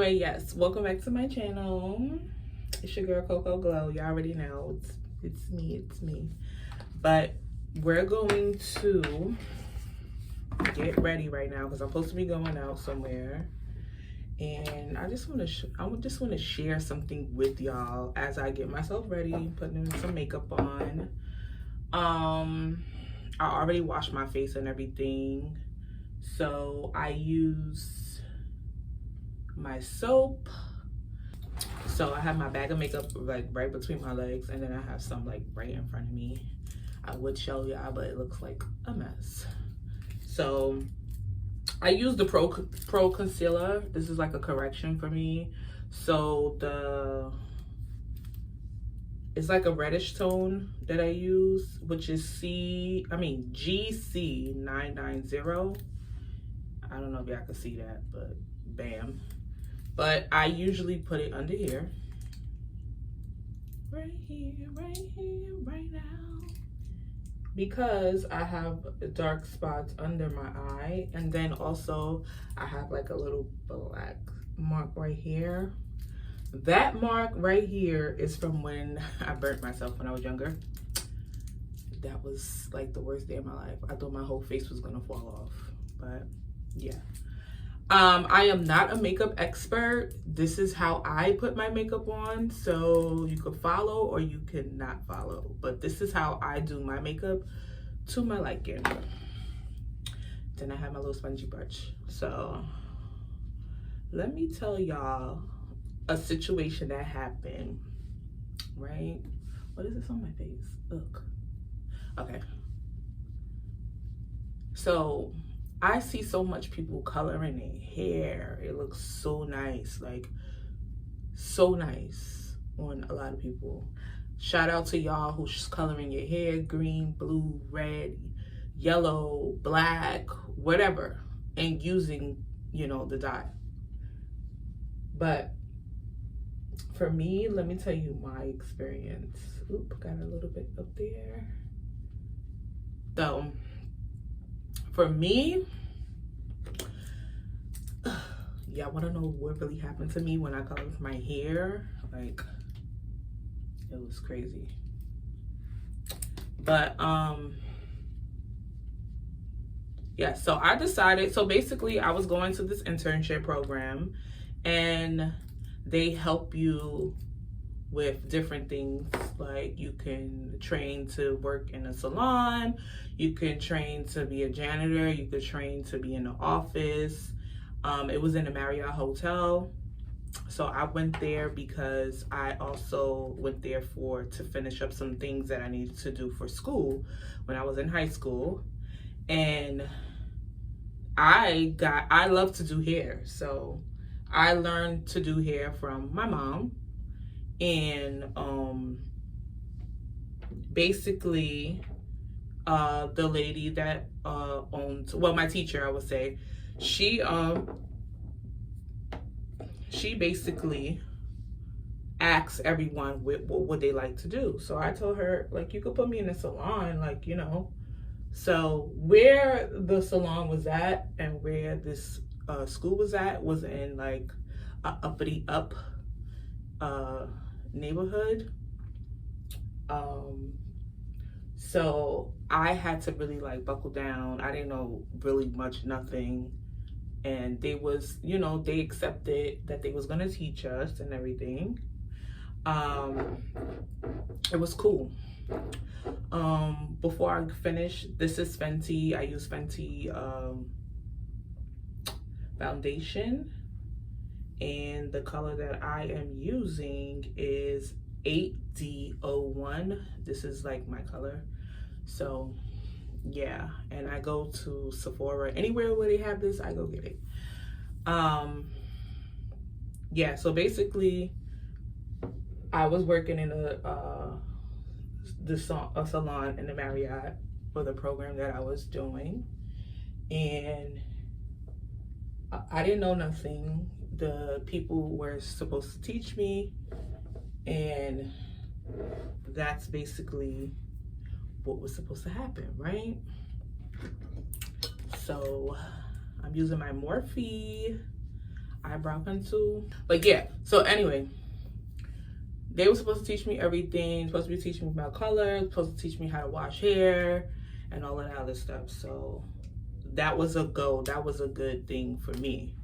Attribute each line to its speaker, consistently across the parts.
Speaker 1: Anyway, yes, welcome back to my channel. It's your girl KOKO Glow. Y'all already know it's me. But we're going to get ready right now because I'm supposed to be going out somewhere, and I just want to share something with y'all as I get myself ready, putting some makeup on. I already washed my face and everything, so I use my soap. So I have my bag of makeup like right between my legs, and then I have some like right in front of me. I would show y'all, but it looks like a mess. So I use the Pro Concealer. This is like a correction for me. So it's like a reddish tone that I use, which is GC990. I don't know if y'all can see that, but bam. But I usually put it under here. Right here, right now. Because I have dark spots under my eye. And then also I have like a little black mark right here. That mark right here is from when I burnt myself when I was younger. That was like the worst day of my life. I thought my whole face was gonna fall off. But yeah. I am not a makeup expert. This is how I put my makeup on. So you could follow or you could not follow. But this is how I do my makeup to my liking. Then I have my little spongy brush. So let me tell y'all a situation that happened, right? What is this on my face? Look. Okay. So I see so much people coloring their hair. It looks so nice, like so nice on a lot of people. Shout out to y'all who's coloring your hair green, blue, red, yellow, black, whatever, and using, you know, the dye. But for me, let me tell you my experience. Oop, got a little bit up there. So for me, y'all want to know what really happened to me when I colored my hair? Like, it was crazy. But yeah, so I decided, so basically I was going to this internship program, and they help you with different things. Like you can train to work in a salon, you can train to be a janitor, you could train to be in the office. It was in a Marriott hotel. So I went there because I also went there to finish up some things that I needed to do for school when I was in high school. And I love to do hair. So I learned to do hair from my mom. And basically the lady that owned, well, my teacher, I would say, she basically asks everyone what would they like to do. So I told her, like, you could put me in a salon, like, you know. So where the salon was at and where this school was at was in like a uppity up neighborhood. So I had to really like buckle down. I didn't know really much, nothing. And they was, you know, they accepted that they was gonna teach us and everything. It was cool. Before I finish, this is Fenty. I use Fenty foundation, and the color that I am using is 8D01. This is like my color. So yeah, and I go to Sephora, anywhere where they have this, I go get it. Yeah, so basically I was working in a salon in the Marriott for the program that I was doing, and I didn't know nothing. The people were supposed to teach me, and that's basically what was supposed to happen, right? So I'm using my Morphe eyebrow pencil. But yeah, so anyway, they were supposed to teach me everything, supposed to be teaching me about color, supposed to teach me how to wash hair and all of that other stuff. So that was a go. That was a good thing for me.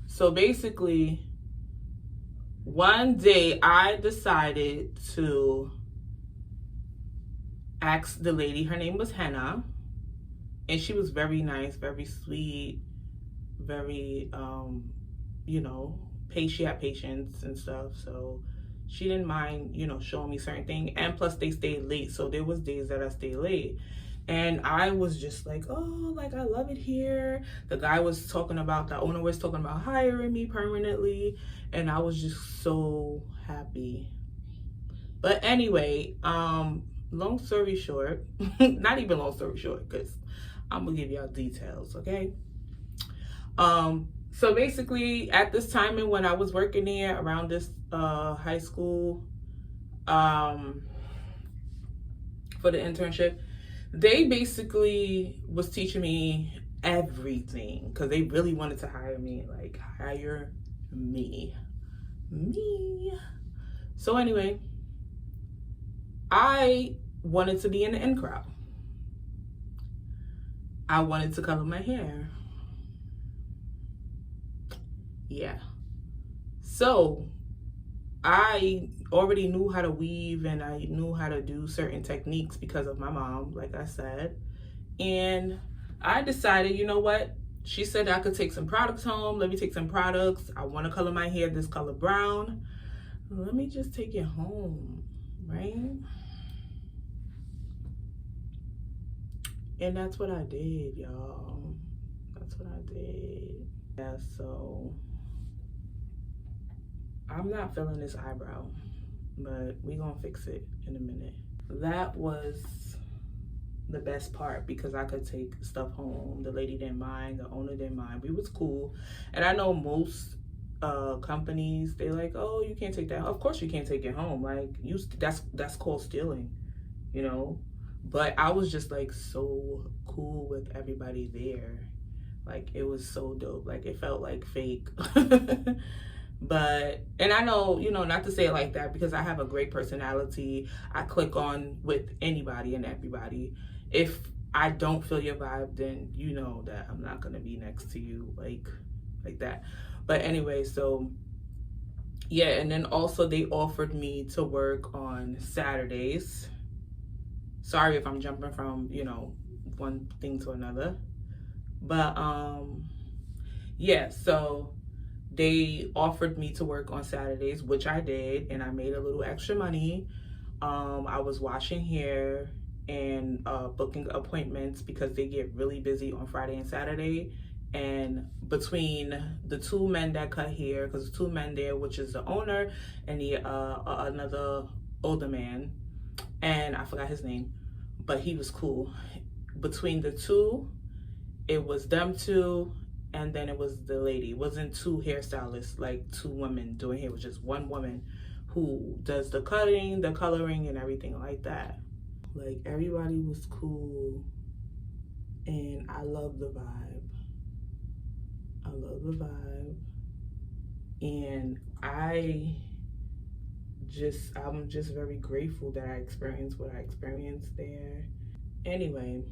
Speaker 1: So basically, one day I decided to ask the lady, her name was Hannah, and she was very nice, very sweet, very, you know, she had patience and stuff. So she didn't mind, you know, showing me certain things. And plus they stayed late. So there was days that I stayed late. And I was just like, oh, like, I love it here. The guy was talking about, the owner was talking about hiring me permanently. And I was just so happy. But anyway, long story short, not even long story short, because I'm going to give y'all details, okay? So basically, at this time and when I was working there around this high school for the internship, they basically was teaching me everything because they really wanted to hire me, like hire me. So anyway, I wanted to be in the in crowd. I wanted to color my hair. Yeah. So I already knew how to weave and I knew how to do certain techniques because of my mom, like I said. And I decided, you know what? She said I could take some products home. Let me take some products. I want to color my hair this color brown. Let me just take it home, right? And that's what I did, y'all. That's what I did. Yeah, so I'm not feeling this eyebrow, but we gonna fix it in a minute. That was the best part because I could take stuff home. The lady didn't mind, the owner didn't mind. We was cool. And I know most companies, they like, oh, you can't take that. Of course you can't take it home. Like, that's called stealing, you know? But I was just like so cool with everybody there. Like, it was so dope. Like, it felt like fake. But, and I know, you know, not to say it like that because I have a great personality. I click on with anybody and everybody. If I don't feel your vibe, then you know that I'm not going to be next to you like that. But anyway, so yeah. And then also they offered me to work on Saturdays. Sorry if I'm jumping from, you know, one thing to another. But yeah, so they offered me to work on Saturdays, which I did, and I made a little extra money. I was washing hair and booking appointments because they get really busy on Friday and Saturday. And between the two men that cut hair, because the two men there, which is the owner and the another older man, and I forgot his name, but he was cool. Between the two, it was them two, and then it was the lady. It wasn't two hairstylists, like two women doing hair. It was just one woman who does the cutting, the coloring, and everything like that. Like, everybody was cool, and I love the vibe. I love the vibe, and I'm just very grateful that I experienced what I experienced there. Anyway,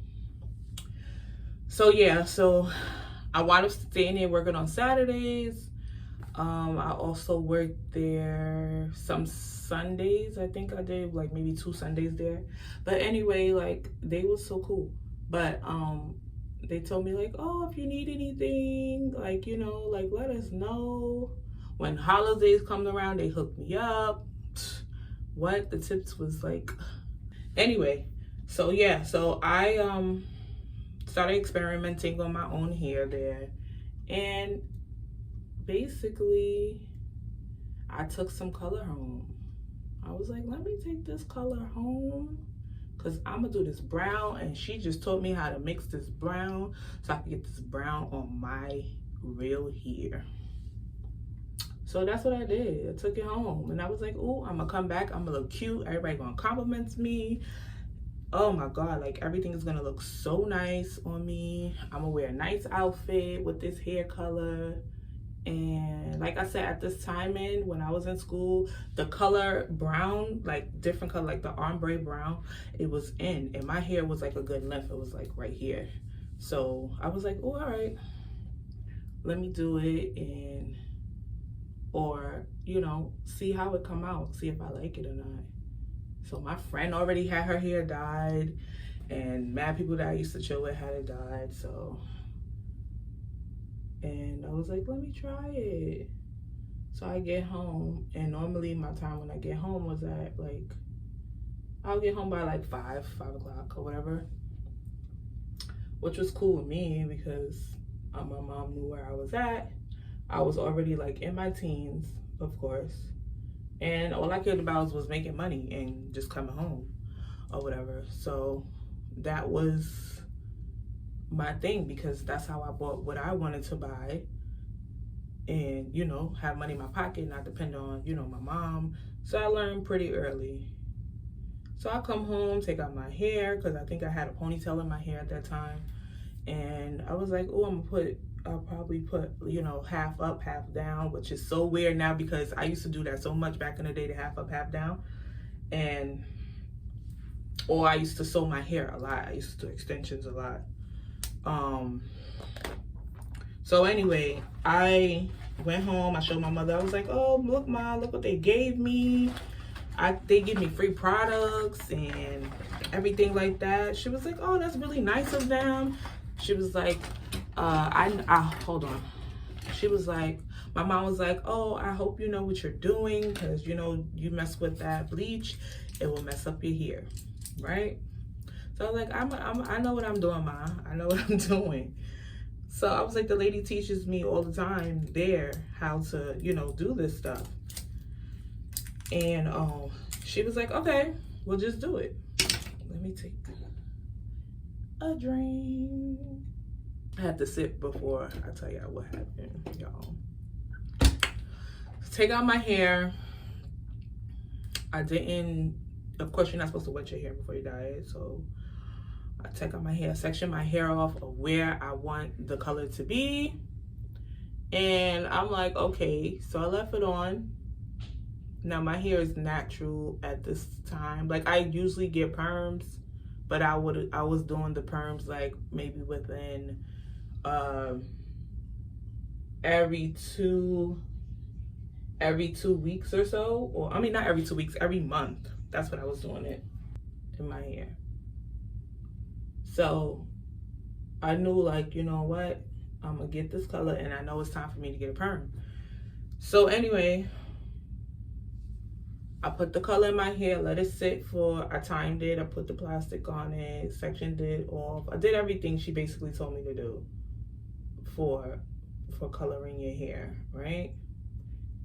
Speaker 1: so yeah, so I wound up staying there working on Saturdays. I also worked there some Sundays. I think I did like maybe 2 Sundays there. But anyway, like, they was so cool. But they told me like, oh, if you need anything, like, you know, like, let us know. When holidays come around, they hook me up. What? The tips was like, anyway. So yeah, so I started experimenting on my own hair there, and basically I took some color home. I was like, let me take this color home because I'm gonna do this brown, and she just taught me how to mix this brown so I can get this brown on my real hair. So that's what I did. I took it home, and I was like, oh, I'm gonna come back, I'm gonna look cute, everybody gonna compliment me. Oh my God, like, everything is gonna look so nice on me. I'm gonna wear a nice outfit with this hair color. And like I said, at this time when I was in school, the color brown, like different color, like the ombre brown, it was in. And my hair was like a good length. It was like right here. So I was like, oh, all right, let me do it, and or you know, see how it come out, see if I like it or not. So my friend already had her hair dyed, and mad people that I used to chill with had it dyed. So, and I was like, let me try it. So I get home, and normally my time when I get home was at like, I'll get home by like 5 o'clock or whatever, which was cool with me because my mom knew where I was at. I was already like in my teens, of course, and all I cared about was making money and just coming home or whatever. So that was my thing, because that's how I bought what I wanted to buy, and you know, have money in my pocket, not depend on, you know, my mom. So I learned pretty early. So I come home, take out my hair, because I think I had a ponytail in my hair at that time, and I was like, oh, I'll probably put, you know, half up, half down, which is so weird now because I used to do that so much back in the day, to half up, half down. And, or I used to sew my hair a lot. I used to do extensions a lot. So anyway, I went home, I showed my mother, I was like, oh, look, Mom, look what they gave me. They give me free products and everything like that. She was like, oh, that's really nice of them. She was like, hold on. She was like, my mom was like, oh, I hope you know what you're doing, because you know, you mess with that bleach, it will mess up your hair, right? So I was like, I know what I'm doing, Ma. I know what I'm doing. So I was like, the lady teaches me all the time there how to, you know, do this stuff. And she was like, okay, we'll just do it. Let me take a drink. I had to sip before I tell y'all what happened, y'all. Take out my hair. I didn't, of course, you're not supposed to wet your hair before you dye it. So I take out my hair, section my hair off of where I want the color to be. And I'm like, okay, so I left it on. Now my hair is natural at this time. Like I usually get perms, but I was doing the perms like maybe within every 2 weeks or so, or I mean not every 2 weeks, every month. That's what I was doing it in my hair. So I knew, like, you know what, I'm gonna get this color and I know it's time for me to get a perm. So anyway, I put the color in my hair, let it sit for, I timed it, I put the plastic on it, sectioned it off. I did everything she basically told me to do for coloring your hair, right?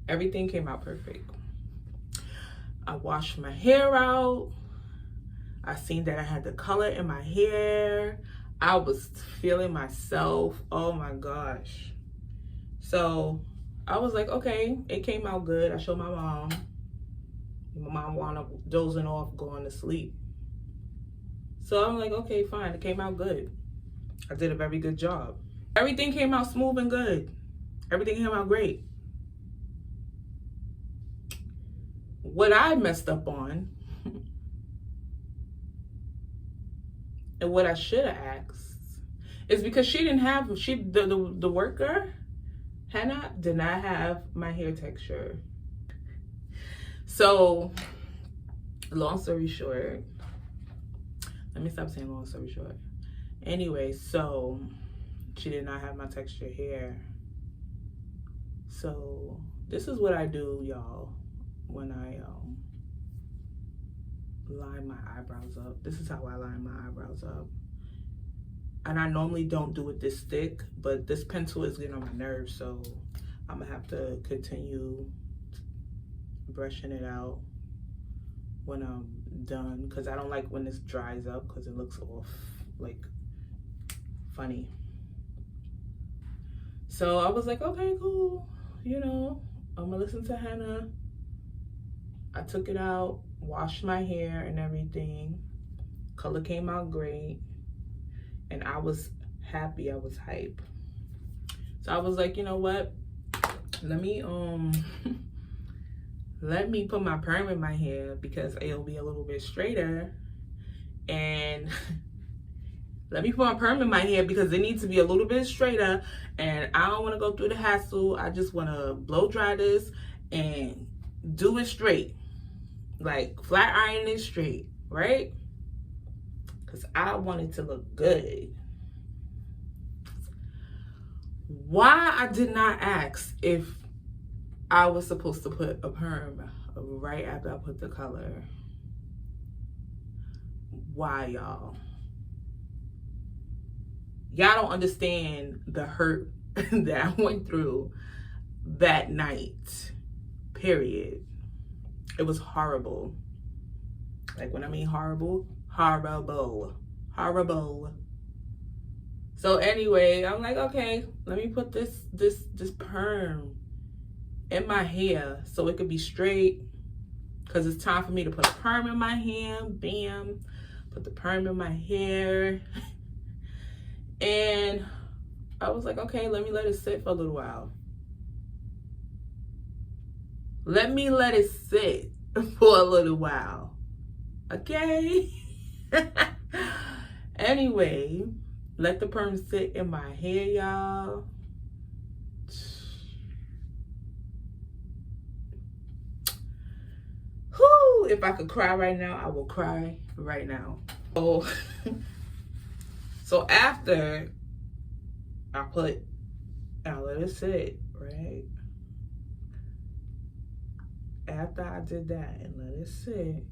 Speaker 1: Everything came out perfect. I washed my hair out. I seen that I had the color in my hair. I was feeling myself. Oh my gosh. So I was like, okay, it came out good. I showed my mom. My mom wound up dozing off, going to sleep. So I'm like, okay, fine. It came out good. I did a very good job. Everything came out smooth and good. Everything came out great. What I messed up on, and what I should have asked, is because she didn't have, the worker, Hannah, did not have my hair texture. So, long story short, let me stop saying long story short. Anyway, so she did not have my texture hair. So this is what I do, y'all, when I line my eyebrows up. This is how I line my eyebrows up. And I normally don't do it this thick, but this pencil is getting on my nerves, so I'm gonna have to continue brushing it out when I'm done, because I don't like when this dries up, because it looks off, like, funny. So I was like, okay, cool, you know, I'm gonna listen to Hannah. I took it out, washed my hair and everything. Color came out great, and I was happy, I was hype. So I was like, you know what, let me let me put my perm in my hair because it'll be a little bit straighter. And let me put my perm in my hair because it needs to be a little bit straighter, and I don't want to go through the hassle. I just want to blow dry this and do it straight, like flat iron it straight, right? Because I want it to look good. Why I did not ask if I was supposed to put a perm right after I put the color. Why, y'all? Y'all don't understand the hurt that I went through that night, period. It was horrible. Like, when I mean horrible, horrible, horrible. So anyway, I'm like, okay, let me put this perm in my hair so it could be straight, because it's time for me to put a perm in my hair. Bam, put the perm in my hair. And I was like, okay, let me let it sit for a little while. Let me let it sit for a little while. Okay? Anyway, let the perm sit in my hair, y'all. Whew, if I could cry right now, I will cry right now. So after I let it sit, right? After I did that and let it sit,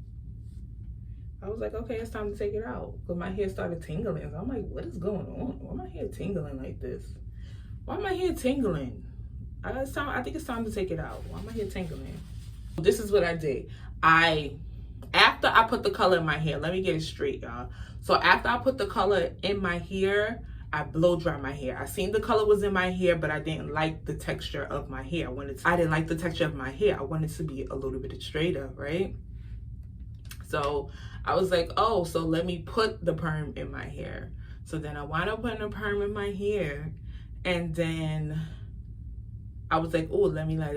Speaker 1: I was like, okay, it's time to take it out. But my hair started tingling. So I'm like, what is going on? Why my hair tingling like this? Why my hair tingling? I think it's time to take it out. Why my hair tingling? This is what I did. After I put the color in my hair, let me get it straight, y'all. So after I put the color in my hair, I blow dry my hair. I seen the color was in my hair, but I didn't like the texture of my hair. I didn't like the texture of my hair. I wanted it to be a little bit straighter, right? So I was like, oh, so let me put the perm in my hair. So then I wound up putting a perm in my hair, and then I was like, oh, let me let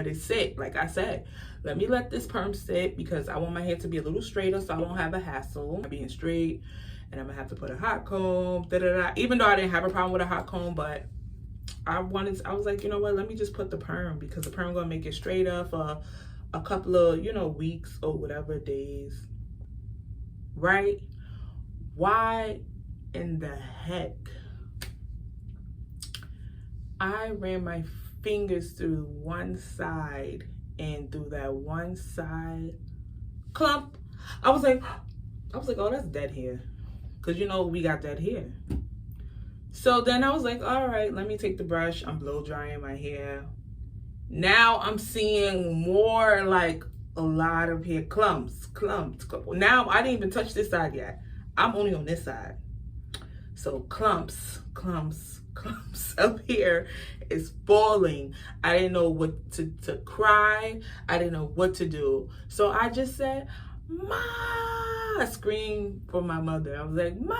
Speaker 1: it sit. Like I said, let me let this perm sit because I want my hair to be a little straighter so I won't have a hassle being straight. And I'm gonna have to put a hot comb, Even though I didn't have a problem with a hot comb, but I was like, you know what, let me just put the perm because the perm gonna make it straighter for a couple of, weeks or whatever, days, right? Why in the heck I ran my fingers through one side and through that one side clump? I was like, oh, that's dead hair. Cause we got dead hair. So then I was like, all right, let me take the brush. I'm blow drying my hair. Now I'm seeing more like a lot of hair clumps. Now I didn't even touch this side yet. I'm only on this side. So clumps up here is falling. I didn't know what to cry. I didn't know what to do. So I just said, Ma! I screamed for my mother. I was like, Ma!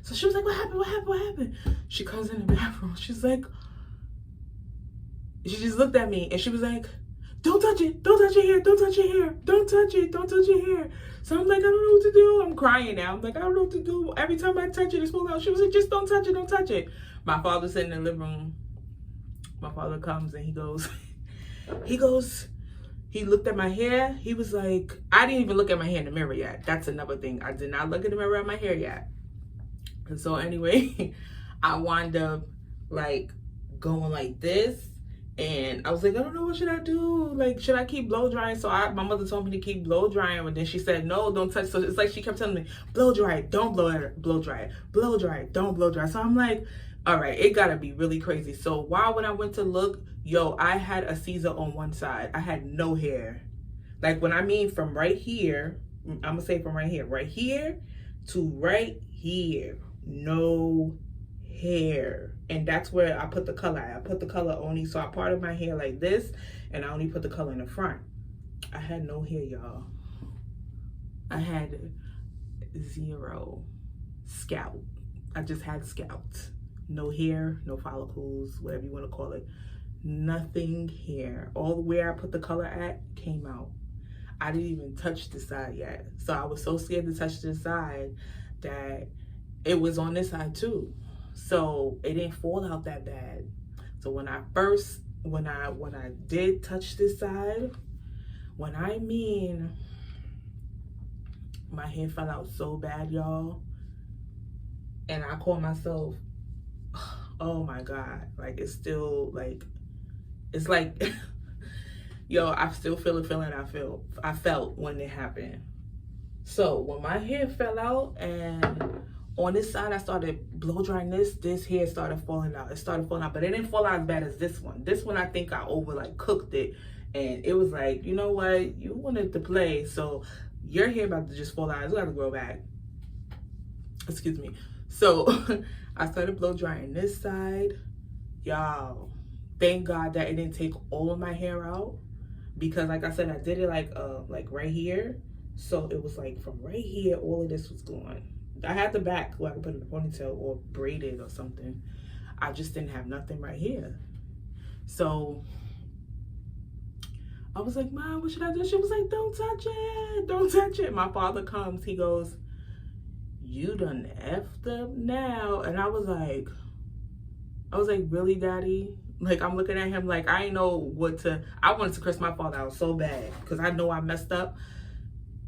Speaker 1: So she was like, what happened? She comes in the bathroom. She's like, she just looked at me and she was like, don't touch it. Don't touch your hair. Don't touch your hair. Don't touch it. Don't touch your hair. So I'm like, I don't know what to do. I'm crying now. I'm like, I don't know what to do. Every time I touch it, it's falling out. She was like, just don't touch it. Don't touch it. My father's sitting in the living room. My father comes and he looked at my hair. He was like, I didn't even look at my hair in the mirror yet. That's another thing. I did not look in the mirror at my hair yet. And so anyway, I wound up like going like this. And I was like, I don't know, what should I do? Like, should I keep blow drying? So my mother told me to keep blow drying, but then she said, no, don't touch. So it's like she kept telling me, blow dry it, don't blow dry it, blow dry it, don't blow dry it. So I'm like, all right, it gotta be really crazy. So when I went to look, I had a Caesar on one side. I had no hair. Like, when I mean from right here, I'm gonna say from right here to right here, no hair. And that's where I put the color. I put the color only, so I parted my hair like this, and I only put the color in the front. I had no hair, y'all. I had zero scalp. I just had scalp. no hair, no follicles, whatever you want to call it. Nothing here. All where I put the color at came out. I didn't even touch the side yet. So I was so scared to touch this side that it was on this side too. So it didn't fall out that bad. So when I did touch this side, when I mean my hair fell out so bad, y'all, and I called myself, oh my God, like it's still like, it's like, yo, I still feel the feeling I felt when it happened. So when my hair fell out and on this side I started blow drying this hair started falling out. It started falling out, but it didn't fall out as bad as this one. This one I think I cooked it, and it was like, you know what, you wanted to play, so your hair about to just fall out. It's got to grow back. Excuse me. So I started blow drying this side, y'all. Thank God that it didn't take all of my hair out, because like I said, I did it like right here. So it was like from right here, all of this was gone. I had the back where I could put it in a ponytail or braid it or something. I just didn't have nothing right here. So I was like, Mom, what should I do? She was like, don't touch it. Don't touch it. My father comes, he goes, you done effed up now. And I was like, really, Daddy? Like, I'm looking at him like, I ain't know what to, I wanted to curse my father out so bad because I know I messed up.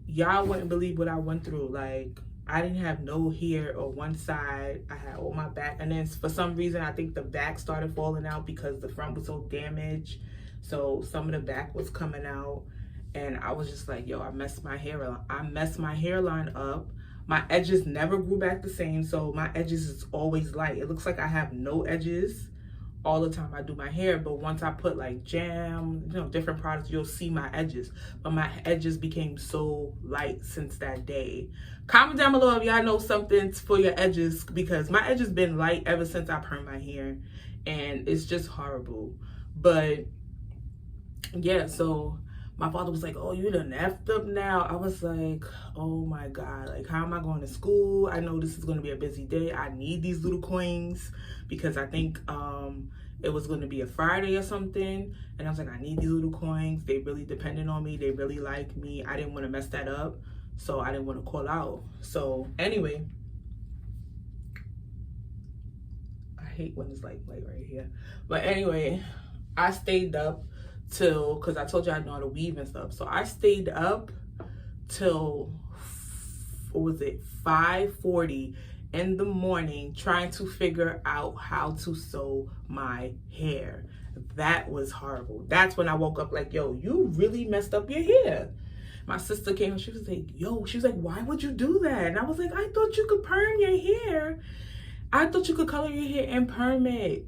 Speaker 1: Y'all wouldn't believe what I went through. Like, I didn't have no hair on one side. I had all my back. And then for some reason, I think the back started falling out because the front was so damaged. So some of the back was coming out. And I was just like, yo, I messed my hairline up. My edges never grew back the same. So my edges is always light. It looks like I have no edges all the time I do my hair, but once I put like jam, you know, different products, you'll see my edges. But my edges became so light since that day. Comment down below if y'all know something for your edges, because my edges been light ever since I permed my hair, and it's just horrible. But yeah, so my father was like, oh, you done effed up now. I was like, oh my God, like how am I going to school? I know this is going to be a busy day. I need these little coins because I think it was going to be a Friday or something. And I was like, I need these little coins. They really depended on me. They really like me. I didn't want to mess that up. So I didn't want to call out. So anyway, I hate when it's like right here. But anyway, I stayed up till, because I told you I know how to weave and stuff. So I stayed up till, what was it, 5:40 in the morning trying to figure out how to sew my hair. That was horrible. That's when I woke up like, yo, you really messed up your hair. My sister came and she was like, yo, she was like, why would you do that? And I was like, I thought you could perm your hair. I thought you could color your hair and perm it.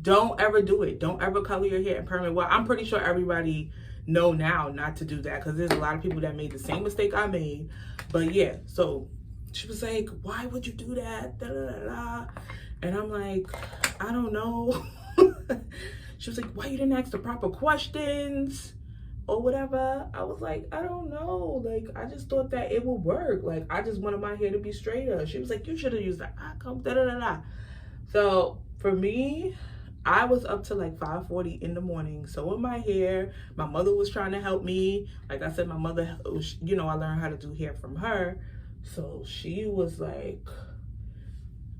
Speaker 1: Don't ever do it. Don't ever color your hair and perm it. Well, I'm pretty sure everybody know now not to do that, because there's a lot of people that made the same mistake I made. But yeah, so she was like, why would you do that? Da, da, da, da. And I'm like, I don't know. She was like, why you didn't ask the proper questions or whatever? I was like, I don't know. Like, I just thought that it would work. Like, I just wanted my hair to be straighter. She was like, you should have used the comb, da, da, da, da. So for me, I was up to like 5:40 in the morning sewing my hair. My mother was trying to help me. Like I said, my mother, you know, I learned how to do hair from her. So she was like,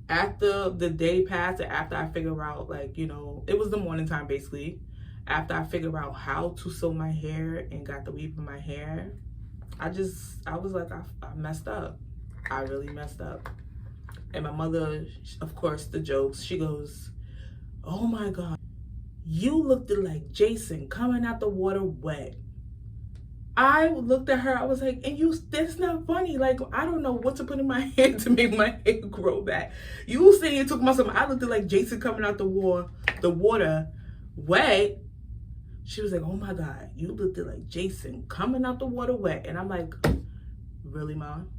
Speaker 1: after the day passed and after I figured out, like, you know, it was the morning time basically. After I figured out how to sew my hair and got the weave in my hair, I was like, I messed up. I really messed up. And my mother, of course, the jokes, she goes, oh my God, you looked like Jason coming out the water wet. I looked at her, I was like, and that's not funny. Like, I don't know what to put in my hair to make my hair grow back. You saying you took about something, I looked like Jason coming out the water wet. She was like, oh my God, you looked like Jason coming out the water wet. And I'm like, really, Mom?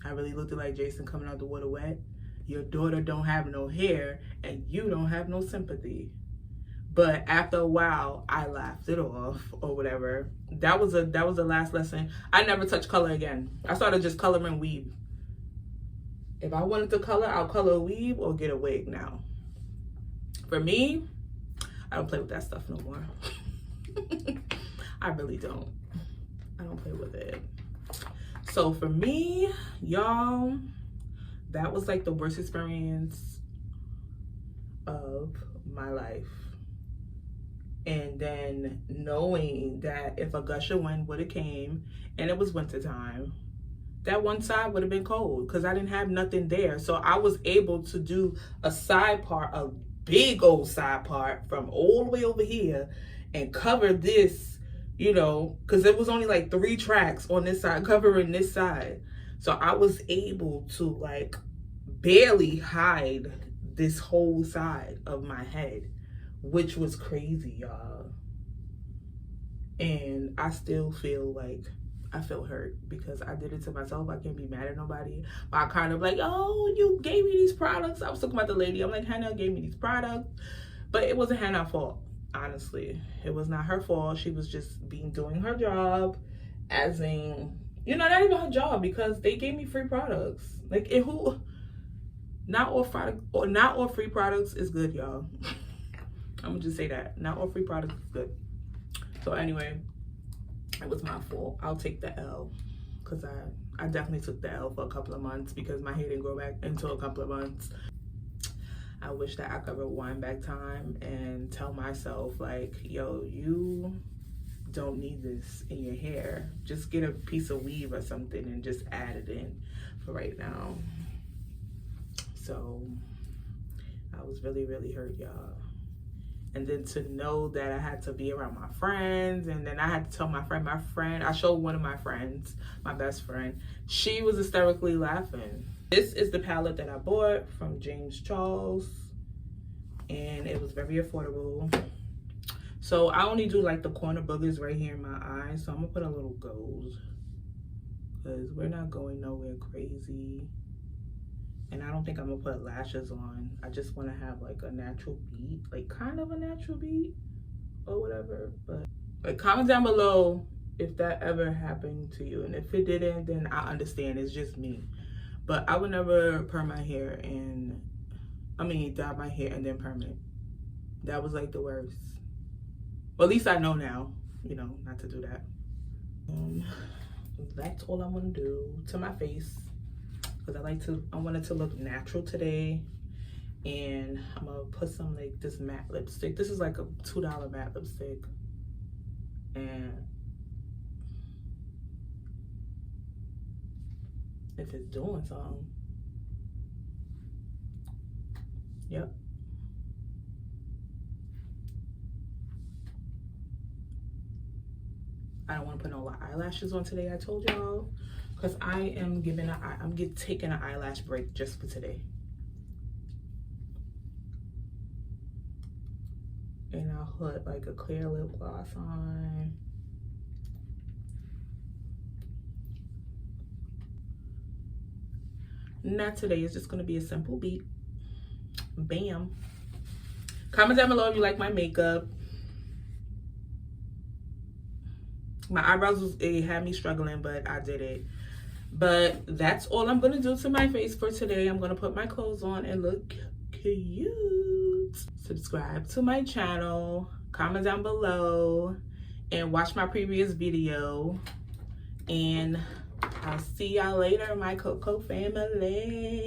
Speaker 1: I really looked like Jason coming out the water wet? Your daughter don't have no hair and you don't have no sympathy. But after a while, I laughed it off or whatever. That was the last lesson. I never touched color again. I started just coloring weave. If I wanted to color, I'll color a weave or get a wig now. For me, I don't play with that stuff no more. I really don't. I don't play with it. So for me, y'all, that was like the worst experience of my life. And then knowing that if a gush of wind would have came and it was wintertime, that one side would have been cold because I didn't have nothing there. So I was able to do a side part, a big old side part from all the way over here and cover this, you know, because it was only like 3 tracks on this side covering this side. So I was able to like barely hide this whole side of my head, which was crazy, y'all. And I still feel like I feel hurt because I did it to myself. I can't be mad at nobody. But I kind of like, oh, you gave me these products. I was talking about the lady. I'm like, Hannah gave me these products. But it wasn't Hannah's fault, honestly. It was not her fault. She was just doing her job, as in, you know, not even her job, because they gave me free products. Like, not all free products is good, y'all. I'm gonna just say that. Not all free products is good. So anyway, it was my fault. I'll take the L, because I definitely took the L for a couple of months because my hair didn't grow back until a couple of months. I wish that I could rewind back time and tell myself like, yo, you don't need this in your hair. Just get a piece of weave or something and just add it in for right now. So I was really, really hurt, y'all. And then to know that I had to be around my friends, and then I had to tell my friend, I showed one of my friends, my best friend, she was hysterically laughing. This is the palette that I bought from James Charles, and it was very affordable. So I only do like the corner boogers right here in my eyes, so I'm gonna put a little gold because we're not going nowhere crazy. And I don't think I'm gonna put lashes on. I just want to have like a natural beat, like kind of a natural beat or whatever. But like, comment down below if that ever happened to you, and if it didn't, then I understand. It's just me. But I would never perm my hair and dye my hair and then perm it. That was like the worst. Well, at least I know now, you know, not to do that. That's all I want to do to my face. Because I want it to look natural today. And I'm gonna put some like this matte lipstick. This is like a $2 matte lipstick. And if it's doing something. Yep. I don't want to put no eyelashes on today, I told y'all. Because I am taking an eyelash break just for today. And I'll put like a clear lip gloss on. Not today, it's just gonna be a simple beat. Bam. Comment down below if you like my makeup. My eyebrows, it had me struggling, but I did it. But that's all I'm gonna do to my face for today. I'm gonna put my clothes on and look cute. Subscribe to my channel, comment down below, and watch my previous video. And I'll see y'all later, my KOKO family.